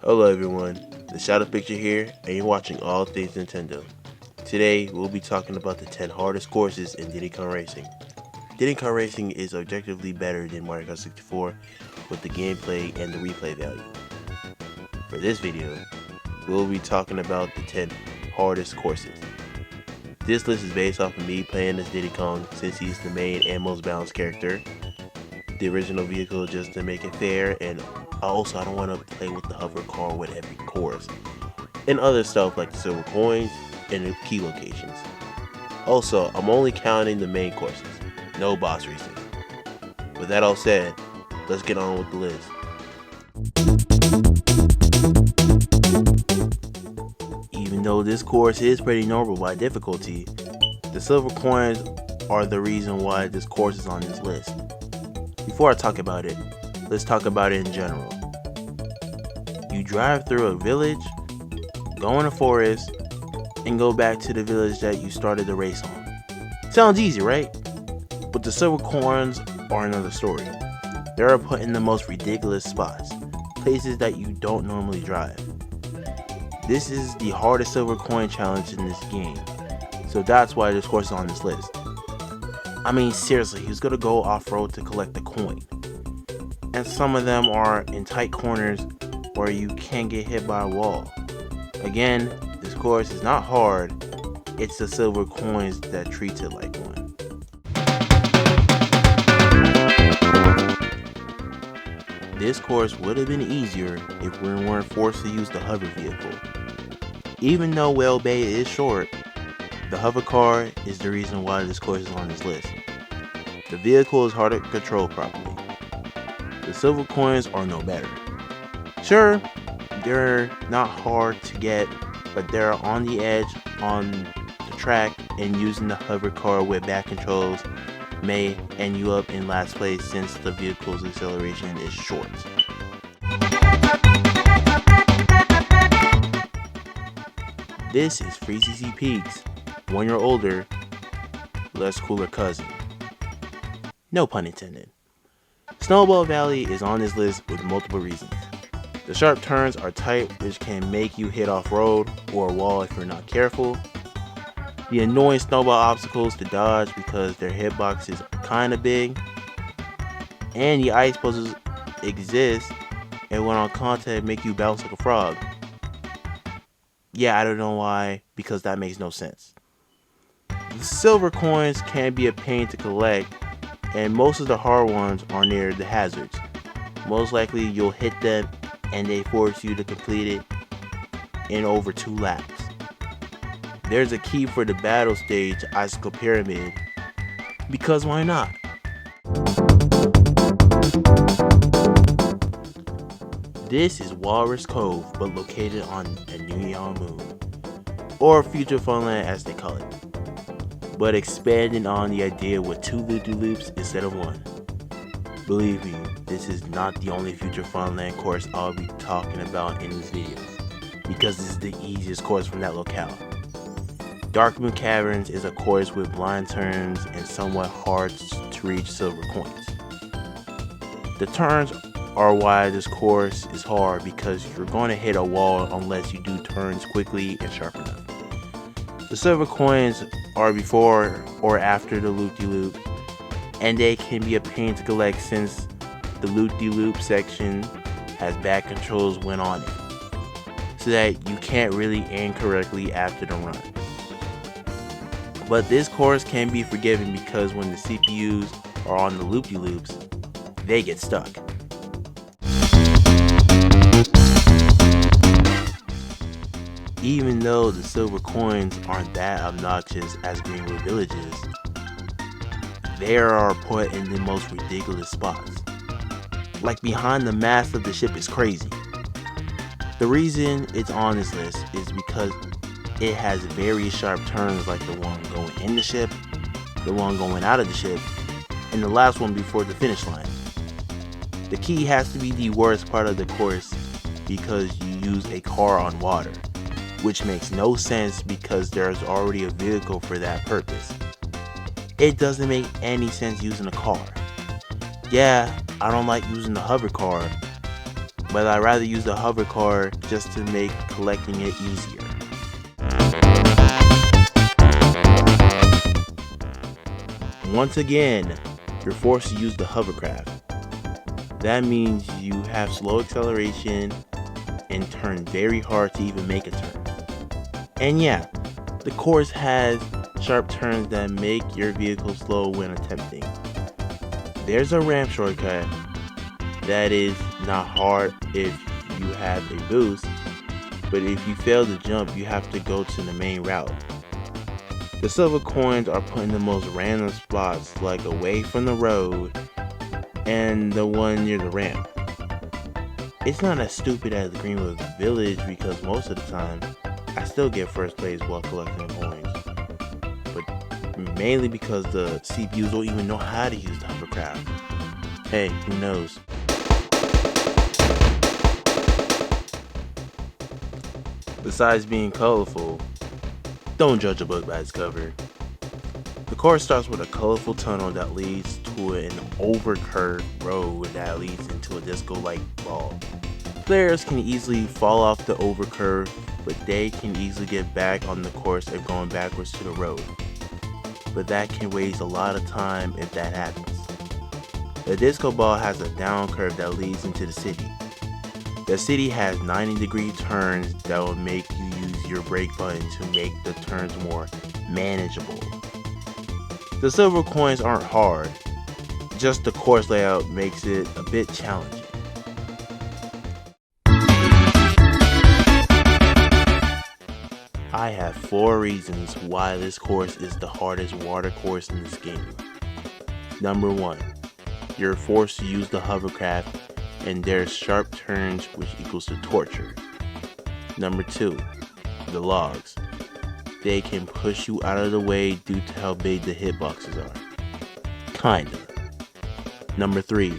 Hello everyone, the Shadow Picture here, and you're watching All Things Nintendo. Today, we'll be talking about the 10 hardest courses in Diddy Kong Racing. Diddy Kong Racing is objectively better than Mario Kart 64 with the gameplay and the replay value. For this video, we'll be talking about the 10 hardest courses. This list is based off of me playing as Diddy Kong since he's the main and most balanced character. The original vehicle just to make it fair, and also I don't want to play with the hover car with every course and other stuff like the silver coins and the key locations. Also, I'm only counting the main courses, no boss races. With that all said, let's get on with the list. Even though this course is pretty normal by difficulty, the silver coins are the reason why this course is on this list. Before I talk about it, let's talk about it in general. You drive through a village, go in a forest, and go back to the village that you started the race on. Sounds easy, right? But the silver coins are another story. They are put in the most ridiculous spots, places that you don't normally drive. This is the hardest silver coin challenge in this game, so that's why this course is on this list. I mean, seriously, who's gonna go off-road to collect the coin? And some of them are in tight corners where you can't get hit by a wall. Again, this course is not hard, it's the silver coins that treats it like one. This course would have been easier if we weren't forced to use the hover vehicle. Even though Whale Bay is short, the hover car is the reason why this course is on this list. The vehicle is hard to control properly. The silver coins are no better. Sure, they're not hard to get, but they're on the edge on the track, and using the hover car with back controls may end you up in last place since the vehicle's acceleration is short. This is Free CC Peaks, 1 year older, less cooler cousin. No pun intended. Snowball Valley is on this list with multiple reasons. The sharp turns are tight, which can make you hit off-road or a wall if you're not careful. The annoying snowball obstacles to dodge because their hitboxes are kinda big. And the ice puzzles exist and when on contact make you bounce like a frog. Yeah, I don't know why, because that makes no sense. The silver coins can be a pain to collect, and most of the hard ones are near the hazards. Most likely you'll hit them and they force you to complete it in over 2 laps. There's a key for the battle stage Icicle Pyramid, because why not? This is Walrus Cove, but located on a New Young Moon, or Future Funland as they call it, but expanding on the idea with 2 loop-de-loops instead of 1. Believe me, this is not the only Future Funland course I'll be talking about in this video, because this is the easiest course from that locale. Darkmoon Caverns is a course with blind turns and somewhat hard to reach silver coins. The turns are why this course is hard, because you're going to hit a wall unless you do turns quickly and sharp enough. The silver coins are before or after the loop-de-loop, and they can be a pain to collect since the loop-de-loop section has back controls when on it, so that you can't really aim correctly after the run. But this course can be forgiven because when the CPUs are on the loop-de-loops, they get stuck. Even though the silver coins aren't that obnoxious as Greenwood Village is, they are put in the most ridiculous spots. Like behind the mast of the ship is crazy. The reason it's on this list is because it has very sharp turns, like the one going in the ship, the one going out of the ship, and the last one before the finish line. The key has to be the worst part of the course because you use a car on water, which makes no sense because there's already a vehicle for that purpose. It doesn't make any sense using a car. Yeah, I don't like using the hover car, but I'd rather use the hover car just to make collecting it easier. Once again, you're forced to use the hovercraft. That means you have slow acceleration and turn very hard to even make a turn. And yeah, the course has sharp turns that make your vehicle slow when attempting. There's a ramp shortcut that is not hard if you have a boost, but if you fail to jump, you have to go to the main route. The silver coins are put in the most random spots, like away from the road and the one near the ramp. It's not as stupid as the Greenwood Village because most of the time, I still get first place while collecting coins. But mainly because the CPUs don't even know how to use the hovercraft. Hey, who knows? Besides being colorful, don't judge a book by its cover. The course starts with a colorful tunnel that leads to an overcurved road that leads into a disco-like ball. Players can easily fall off the overcurve, but they can easily get back on the course if going backwards to the road. But that can waste a lot of time if that happens. The disco ball has a down curve that leads into the city. The city has 90-degree turns that will make you use your brake button to make the turns more manageable. The silver coins aren't hard, just the course layout makes it a bit challenging. I have 4 reasons why this course is the hardest water course in this game. Number 1, you're forced to use the hovercraft and there's sharp turns which equals to torture. Number 2, the logs. They can push you out of the way due to how big the hitboxes are. Kinda. Number 3,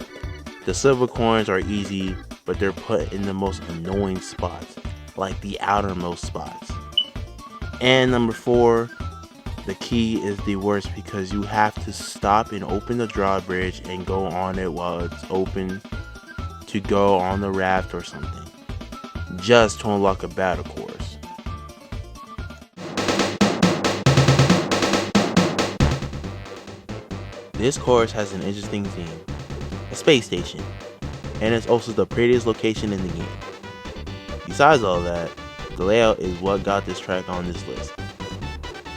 the silver coins are easy, but they're put in the most annoying spots, like the outermost spots. And number 4, the key is the worst because you have to stop and open the drawbridge and go on it while it's open to go on the raft or something, just to unlock a battle course. This course has an interesting theme, a space station, and it's also the prettiest location in the game. Besides all that, the layout is what got this track on this list.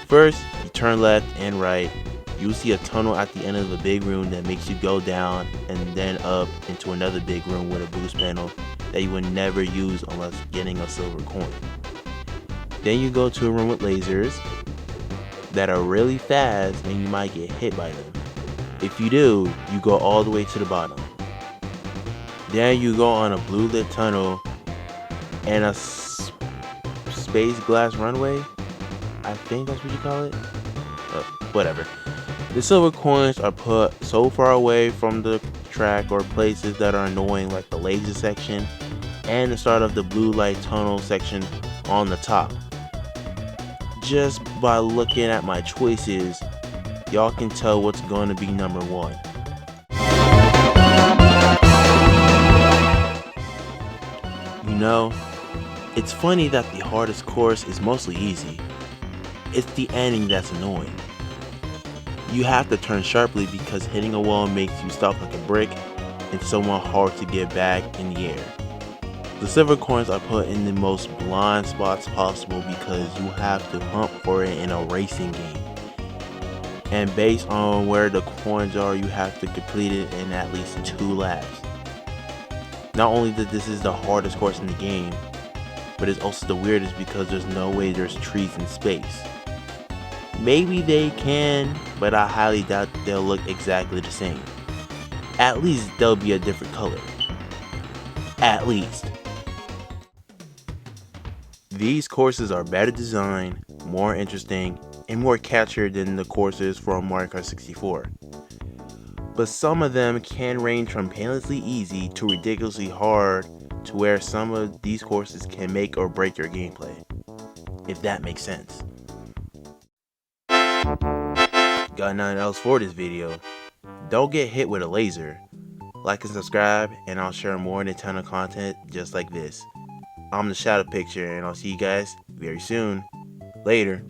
First, you turn left and right. You'll see a tunnel at the end of a big room that makes you go down and then up into another big room with a boost panel that you would never use unless getting a silver coin. Then you go to a room with lasers that are really fast and you might get hit by them. If you do, you go all the way to the bottom. Then you go on a blue lit tunnel and a space glass runway. I think that's what you call it. Whatever. The silver coins are put so far away from the track or places that are annoying, like the laser section and the start of the blue light tunnel section on the top. Just by looking at my choices, y'all can tell what's going to be number 1. You know, it's funny that the hardest course is mostly easy. It's the ending that's annoying. You have to turn sharply because hitting a wall makes you stop like a brick and somewhat hard to get back in the air. The silver coins are put in the most blind spots possible because you have to hunt for it in a racing game. And based on where the coins are, you have to complete it in at least 2 laps. Not only that this is the hardest course in the game, but it's also the weirdest because there's no way there's trees in space. Maybe they can, but I highly doubt they'll look exactly the same. At least they'll be a different color. At least. These courses are better designed, more interesting, and more catchier than the courses from Mario Kart 64. But some of them can range from painlessly easy to ridiculously hard, to where some of these courses can make or break your gameplay. If that makes sense. Got nothing else for this video. Don't get hit with a laser. like and subscribe, and I'll share more than a ton of content just like this. I'm the Shadow Picture, and I'll see you guys very soon. Later.